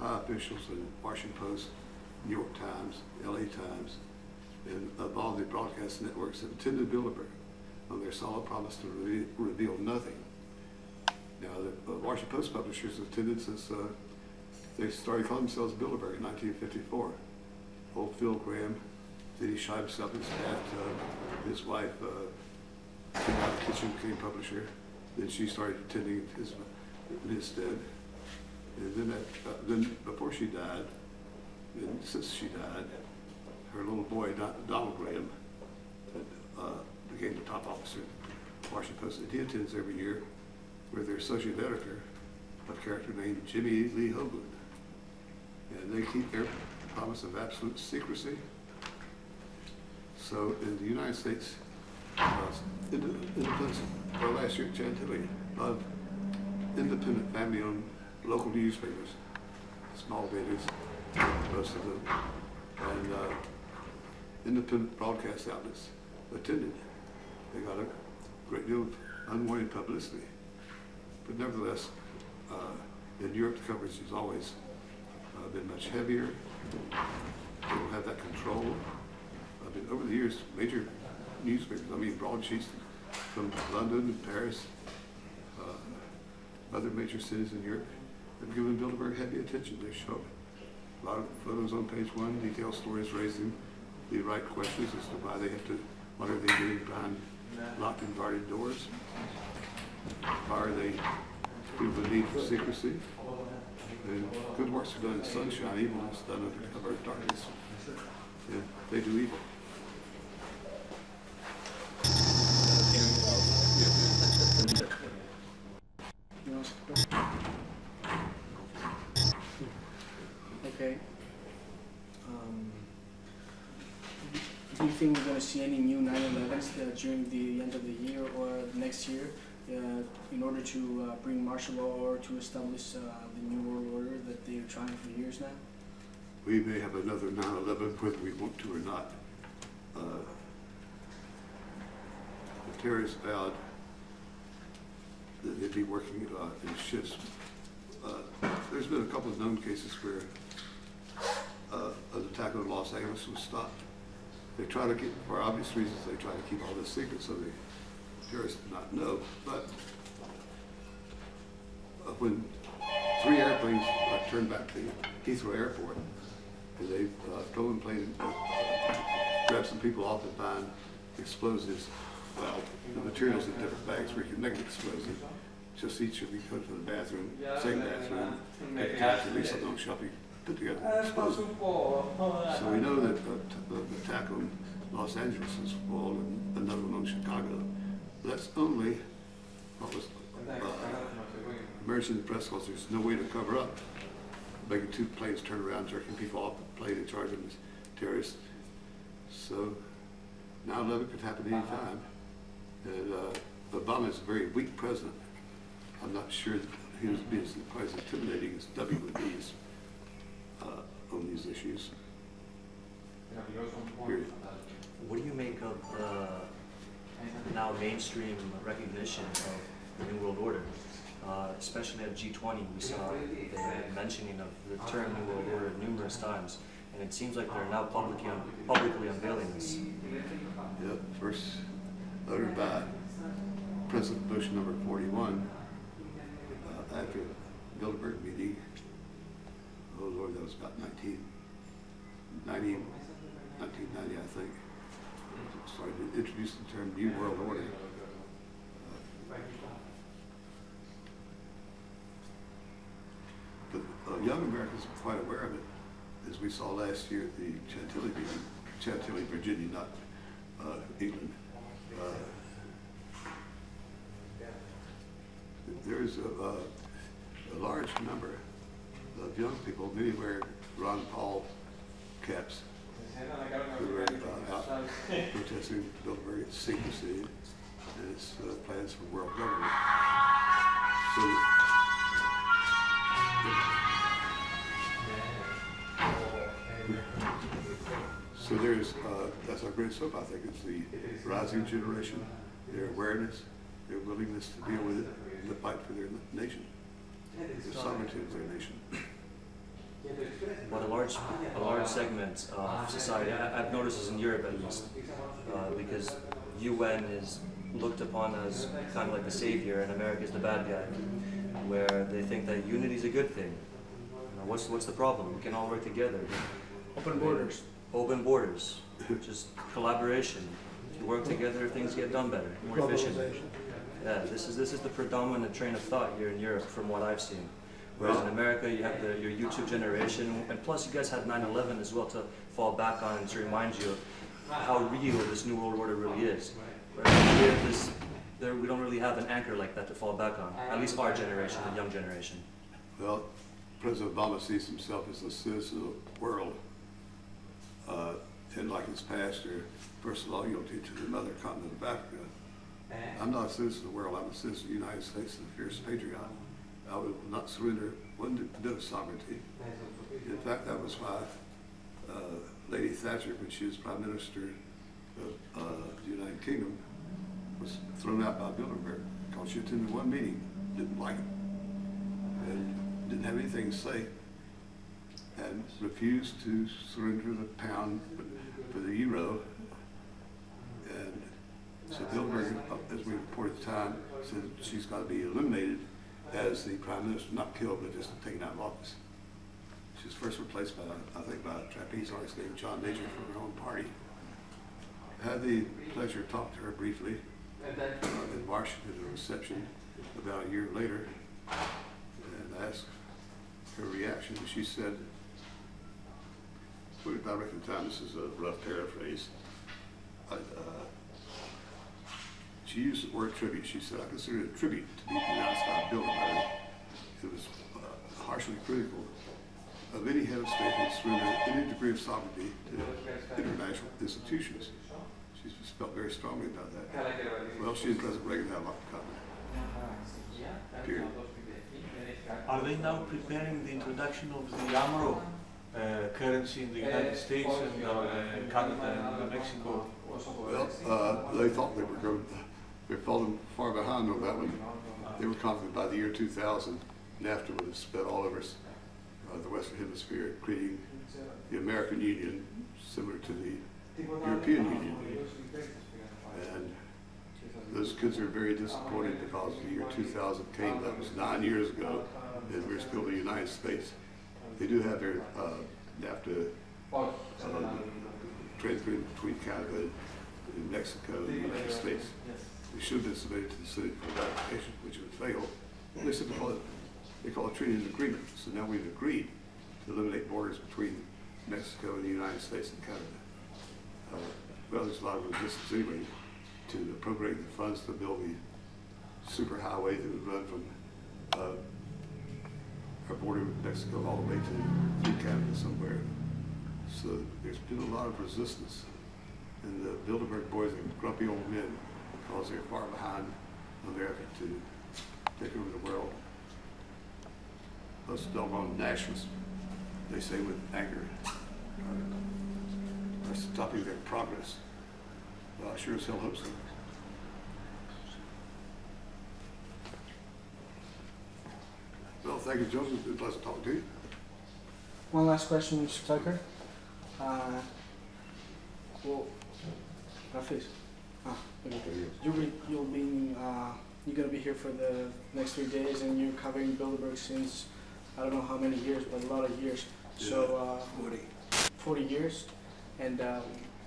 high officials in Washington Post, New York Times, LA Times, and of all the broadcast networks have attended Bilderberg on their solid promise to reveal nothing. Now, the Washington Post publishers have attended since they started calling themselves Bilderberg in 1954. Old Phil Graham, then he shot himself in his bathtub. His wife came out of the kitchen, became publisher. Then she started attending in his stead. And then before she died, and since she died, her little boy, Donald Graham, became the top officer at Washington Post. And he attends every year with their associate editor, a character named Jimmy Lee Hoagland. And they keep their promise of absolute secrecy. So in the United States, independence, last year at Chantilly, of independent family-owned local newspapers, small dailies, most of them, and independent broadcast outlets attended. They got a great deal of unwanted publicity. But nevertheless, in Europe, the coverage has always been much heavier. They don't have that control. I mean, over the years, major newspapers, broadsheets from London and Paris, other major cities in Europe, have given Bilderberg heavy attention. They show a lot of photos on page one, detailed stories raising the right questions as to what are they doing behind locked and guarded doors? Why are they feel the need for secrecy? And good works are done in sunshine, evil is done under cover of darkness. Yeah, they do evil. Okay. Do you think we're going to see any new 9/11s during the end of the year or next year in order to bring martial law or to establish the new world order that they're trying for years now? We may have another 9/11 whether we want to or not. The terrorists vowed that they'd be working in shifts. There's been a couple of known cases where an attack on Los Angeles was stopped. They try to keep, for obvious reasons, they try to keep all this secret so the terrorists do not know. But when 3 airplanes turned back to Heathrow Airport, and they drove in plane and grabbed some people off and find explosives, well, the materials in different bags where you can make an explosive. Just each of you go to the bathroom, same bathroom, get the least on shopping, put together an explosive. So we know that the attack on Los Angeles was full and another one on Chicago. That's only what was emerging in the press because there's no way to cover up. Making 2 planes turn around, jerking people off the plane and charging them as terrorists. So 9/11 could happen any time. And Obama is a very weak president. I'm not sure that he would be quite as intimidating as W would be on these issues. Period. What do you make of the now mainstream recognition of the New World Order? Especially at G20, we saw the mentioning of the term New World Order numerous times, and it seems like they're now publicly unveiling this. Yep, first uttered by President Bush number 41 after the Bilderberg meeting. Oh Lord, that was about 1990, I think. Started to introduce the term New World Order. But young Americans are quite aware of it, as we saw last year at the Chantilly meeting, Chantilly, Virginia, not England. There is a large number of young people, many wear Ron Paul caps, who are out protesting Bilderberg's secrecy and its plans for world government. So there's, that's our greatest hope, I think. It's the rising generation, their awareness, their willingness to deal with it, to fight for their nation, the sovereignty of their nation. a large segment of society, I've noticed this in Europe at least, because UN is looked upon as kind of like the savior and America is the bad guy, where they think that unity is a good thing. What's the problem? We can all work together. Open borders. Open borders. Just collaboration. If you work together, things get done better, more efficient. Yeah, this is the predominant train of thought here in Europe from what I've seen. Whereas in America, you have your YouTube generation, and plus you guys had 9/11 as well to fall back on and to remind you of how real this New World Order really is. Whereas we don't really have an anchor like that to fall back on, at least our generation, the young generation. Well, President Obama sees himself as a citizen of the world. And like his pastor, first loyalty to the mother continent of Africa. I'm not a citizen of the world, I'm a citizen of the United States and a fierce patriot. I will not surrender one bit of sovereignty. In fact, that was why Lady Thatcher, when she was Prime Minister of the United Kingdom, was thrown out by Bilderberg because she attended one meeting, didn't like it, and didn't have anything to say, and refused to surrender the pound for the euro. And so Bilderberg, as we reported at the time, said she's got to be eliminated as the Prime Minister, not killed, but just taken out of office. She was first replaced by, I think, by a trapeze artist named John Major from her own party. I had the pleasure of talking to her briefly in Washington at a reception about a year later, and I asked her reaction, and she said, I reckon time this is a rough paraphrase. She used the word tribute. She said, I consider it a tribute to be denounced by Bilderberg. It was harshly critical of any head of state who surrendered any degree of sovereignty to international institutions. She just felt very strongly about that. Well, she and President Reagan had a lot in common. Period. Are they now preparing the introduction of the AMRO currency in the United States and Canada and Mexico? Well, they thought they were going to. They're falling far behind on that one. They were confident by the year 2000, NAFTA would have spread all over the Western Hemisphere, creating the American Union, similar to the European Union. And those kids are very disappointed because the year 2000 came, that was 9 years ago, and we're still in the United States. They do have their NAFTA trade agreement between Canada and Mexico and the United States. They should have been submitted to the Senate for ratification, which would fail. They said they call it treaty an agreement. So now we've agreed to eliminate borders between Mexico and the United States and Canada. Well, there's a lot of resistance anyway to appropriating the funds to build the superhighway that would run from our border with Mexico all the way to Canada somewhere. So there's been a lot of resistance. And the Bilderberg boys are grumpy old men because they're far behind on their effort to take over the world. Those doggone nationalists, they say with anger, are stopping their progress. Well, I sure as hell hope so. Well, thank you, Joseph. It's been a pleasure talking to you. One last question, Mr. Tucker. Well, Rafiz, okay. You're gonna be here for the next 3 days, and you're covering Bilderberg since I don't know how many years, but a lot of years. Yeah, So 40 years. And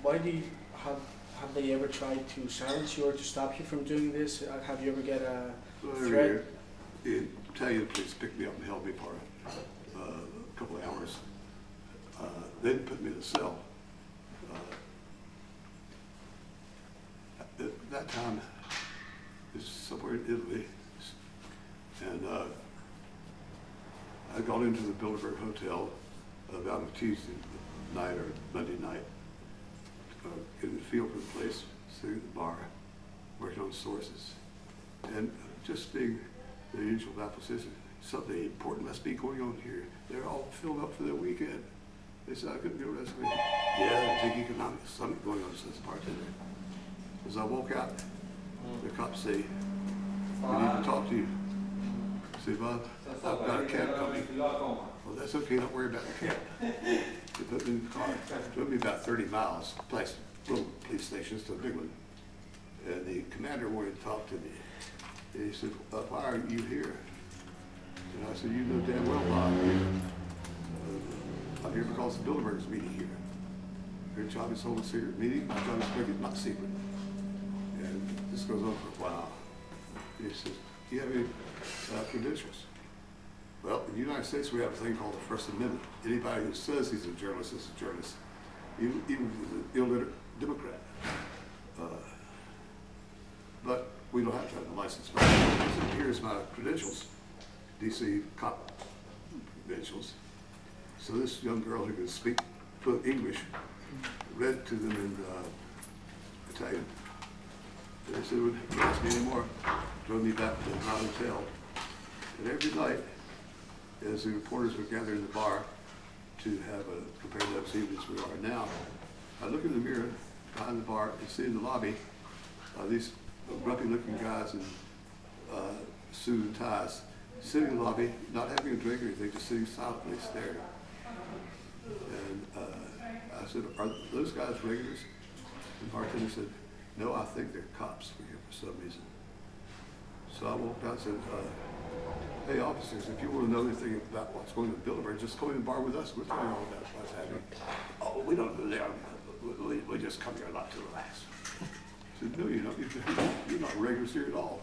why do you have they ever tried to silence you or to stop you from doing this? Have you ever get a threat? The Italian police picked me up and held me for a couple of hours. They didn't put me in a cell. At that time, it's somewhere in Italy, and I got into the Bilderberg Hotel about a Tuesday night or Monday night, getting the feel for the place, sitting at the bar, working on sources, and just being the usual Baptist, something important must be going on here. They're all filled up for their weekend. They said I couldn't get arrested. Yeah, big economic summit going on, says the bartender. As I walk out, the cops say, we need to talk to you. I said, well, I've got a cab coming. Well, that's okay, don't worry about the cab. They put me in the car. It took me about 30 miles, place, little police stations to a big one. And the commander wanted to talk to me. And he said, why are you here? And I said, you know damn well why I'm here. I'm here because the Bilderberg's meeting here. Your job is to hold a secret meeting, my job is to make it not secret. And this goes on for a while. He says, do you have any credentials? Well, in the United States, we have a thing called the First Amendment. Anybody who says he's a journalist is a journalist, even if he's an illiterate Democrat. But we don't have to have a license. Here's my credentials, DC cop credentials. So this young girl who can speak fluent English read to them in Italian. And they said, would you ask me anymore? Drove me back to my hotel. And every night, as the reporters would gather in the bar to have a compared notes even as we are now, I look in the mirror behind the bar and see in the lobby these grumpy looking guys in suit and ties sitting in the lobby, not having a drink or anything, just sitting silently staring. And I said, are those guys regulars? The bartender said, no, I think they're cops here for some reason. So I walked out and said, hey officers, if you want to know anything about what's going on in Bilderberg, just come in the bar with us. We'll tell you all about what's happening. Oh, we don't go there. We just come here a lot to relax. I said, no, you don't. You're not regulars here at all.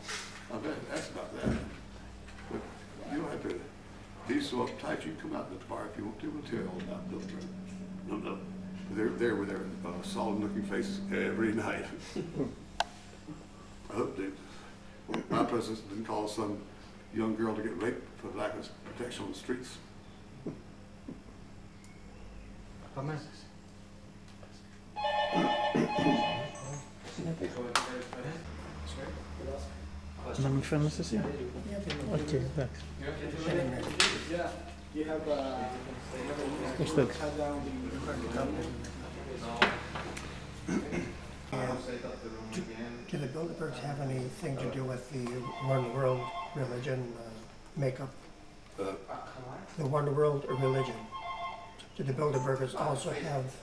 I bet that's about that. But you don't have to be so uptight. You can come out in the bar if you want to. We'll tell you all about Bilderberg. No. They're there with their solemn-looking faces every night. I hope my president didn't call some young girl to get raped for lack of protection on the streets. Non mi fanno stasera? Ok, thanks. Yeah, you have Understood. cut down Do the Bilderbergs have anything to do with the one world religion makeup? The one world religion. Do the Bilderbergers also have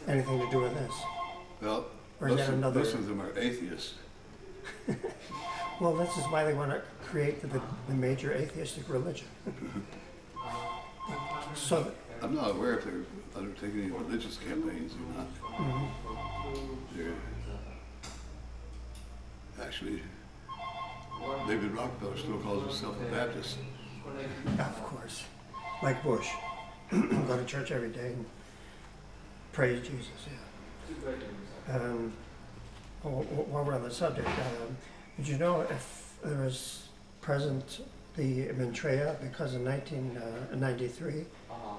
anything to do with this? Well, Or is that another? most of them are atheists. Well, this is why they want to create the major atheistic religion. So, I'm not aware if they're undertaking any religious campaigns or not. They're actually, David Rockefeller still calls himself a Baptist. of course, like Bush, go to church every day and praise Jesus. Yeah. While we're on the subject, did you know if there was present the Maitreya, because in 1993,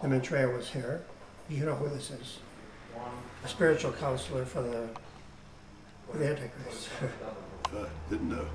the Maitreya was here. You know who this is? A spiritual counselor for the Antichrist. Didn't know.